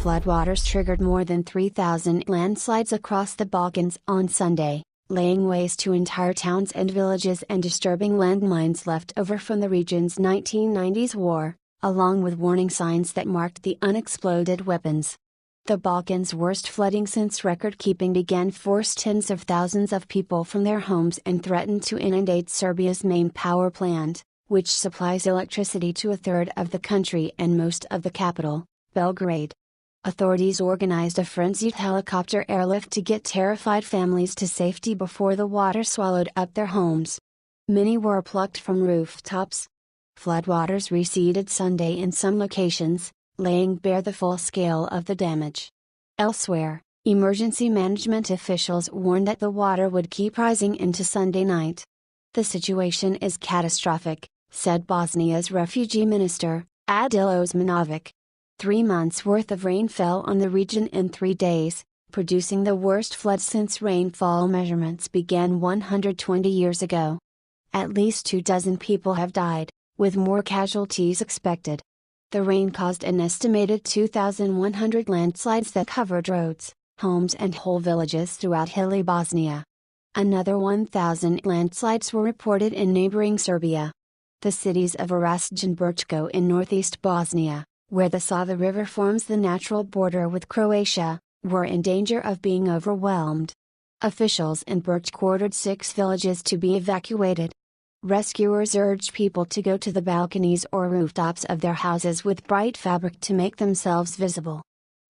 Floodwaters triggered more than 3,000 landslides across the Balkans on Sunday, laying waste to entire towns and villages and disturbing landmines left over from the region's 1990s war, along with warning signs that marked the unexploded weapons. The Balkans' worst flooding since record-keeping began forced tens of thousands of people from their homes and threatened to inundate Serbia's main power plant, which supplies electricity to a third of the country and most of the capital, Belgrade. Authorities organized a frenzied helicopter airlift to get terrified families to safety before the water swallowed up their homes. Many were plucked from rooftops. Floodwaters receded Sunday in some locations, laying bare the full scale of the damage. Elsewhere, emergency management officials warned that the water would keep rising into Sunday night. The situation is catastrophic, said Bosnia's refugee minister, Adil Osmanovic. 3 months' worth of rain fell on the region in 3 days, producing the worst flood since rainfall measurements began 120 years ago. At least 24 people have died, with more casualties expected. The rain caused an estimated 2,100 landslides that covered roads, homes and whole villages throughout hilly Bosnia. Another 1,000 landslides were reported in neighboring Serbia. The cities of Orašje and Brčko in northeast Bosnia, where the Sava River forms the natural border with Croatia, were in danger of being overwhelmed. Officials in Brčko ordered 6 villages to be evacuated. Rescuers urged people to go to the balconies or rooftops of their houses with bright fabric to make themselves visible.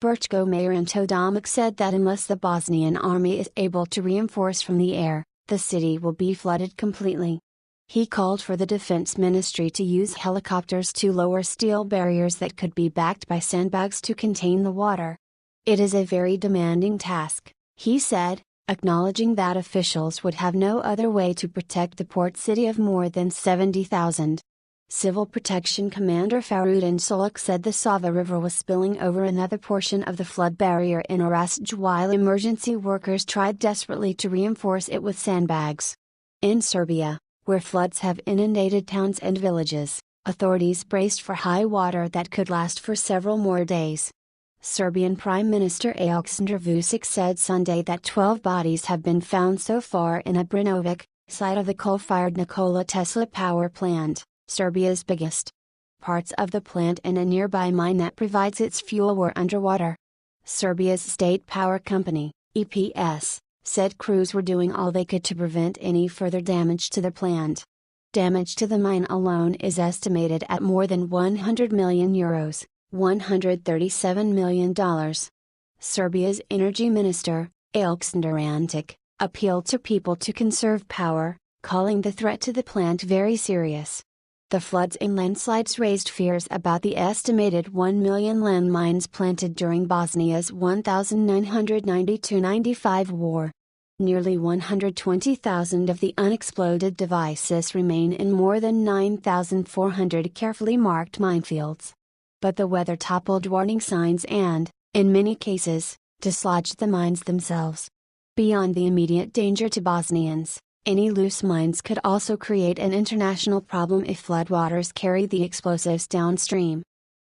Brčko Mayor Anto Domic said that unless the Bosnian army is able to reinforce from the air, the city will be flooded completely. He called for the defense ministry to use helicopters to lower steel barriers that could be backed by sandbags to contain the water. It is a very demanding task, he said, acknowledging that officials would have no other way to protect the port city of more than 70,000. Civil Protection Commander Farudin Solik said the Sava River was spilling over another portion of the flood barrier in Orašje while emergency workers tried desperately to reinforce it with sandbags. In Serbia, where floods have inundated towns and villages, authorities braced for high water that could last for several more days. Serbian Prime Minister Aleksandar Vučić said Sunday that 12 bodies have been found so far in Obrenović, site of the coal-fired Nikola Tesla power plant, Serbia's biggest. Parts of the plant and a nearby mine that provides its fuel were underwater. Serbia's state power company, EPS, said crews were doing all they could to prevent any further damage to the plant. Damage to the mine alone is estimated at more than €100 million, $137 million. Serbia's energy minister, Aleksandar Antić, appealed to people to conserve power, calling the threat to the plant very serious. The floods and landslides raised fears about the estimated 1 million landmines planted during Bosnia's 1992-95 war. Nearly 120,000 of the unexploded devices remain in more than 9,400 carefully marked minefields. But the weather toppled warning signs and, in many cases, dislodged the mines themselves. Beyond the immediate danger to Bosnians, any loose mines could also create an international problem if floodwaters carry the explosives downstream.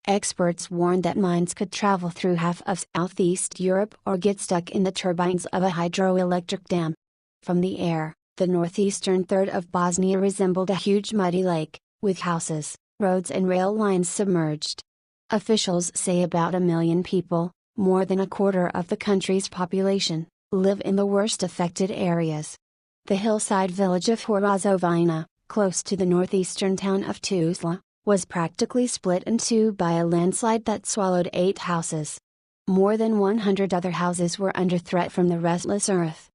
Experts warned that mines could travel through half of Southeast Europe or get stuck in the turbines of a hydroelectric dam. From the air, the northeastern third of Bosnia resembled a huge muddy lake, with houses, roads and rail lines submerged. Officials say about 1 million people, more than a quarter of the country's population, live in the worst affected areas. The hillside village of Horozovina, close to the northeastern town of Tuzla, was practically split in two by a landslide that swallowed 8 houses. More than 100 other houses were under threat from the restless earth.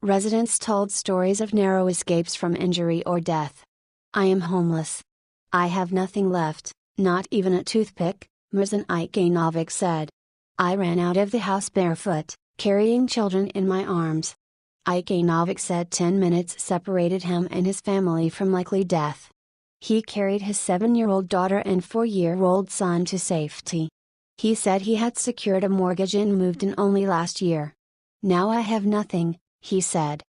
Residents told stories of narrow escapes from injury or death. "I am homeless. I have nothing left, not even a toothpick," Mirzan Ikanovic said. "I ran out of the house barefoot, carrying children in my arms." Ikanovic said 10 minutes separated him and his family from likely death. He carried his 7-year-old daughter and 4-year-old son to safety. He said he had secured a mortgage and moved in only last year. "Now I have nothing," he said.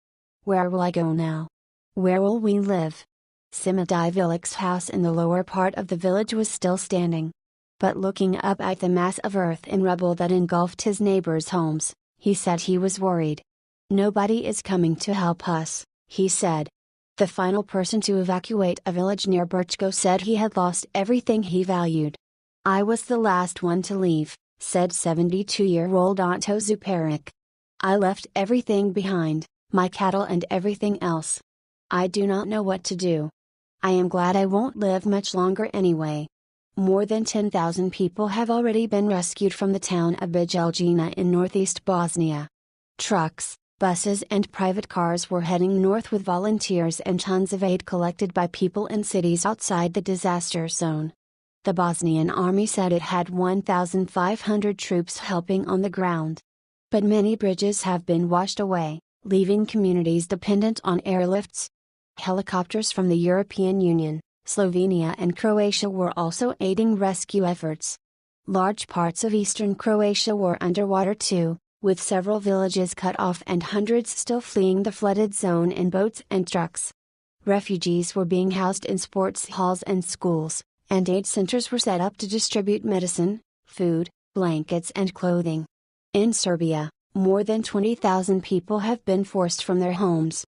"Where will I go now? Where will we live?" Sima Divilic's house in the lower part of the village was still standing. But looking up at the mass of earth and rubble that engulfed his neighbors' homes, he said he was worried. "Nobody is coming to help us," he said. The final person to evacuate a village near Berchko said he had lost everything he valued. "I was the last one to leave," said 72-year-old Otto Zuparik. "I left everything behind, my cattle and everything else. I do not know what to do. I am glad I won't live much longer anyway." More than 10,000 people have already been rescued from the town of Bijeljina in northeast Bosnia. Trucks, buses and private cars were heading north with volunteers and tons of aid collected by people in cities outside the disaster zone. The Bosnian army said it had 1,500 troops helping on the ground. But many bridges have been washed away, leaving communities dependent on airlifts. Helicopters from the European Union, Slovenia and Croatia were also aiding rescue efforts. Large parts of eastern Croatia were underwater too, with several villages cut off and hundreds still fleeing the flooded zone in boats and trucks. Refugees were being housed in sports halls and schools, and aid centers were set up to distribute medicine, food, blankets and clothing. In Serbia, more than 20,000 people have been forced from their homes,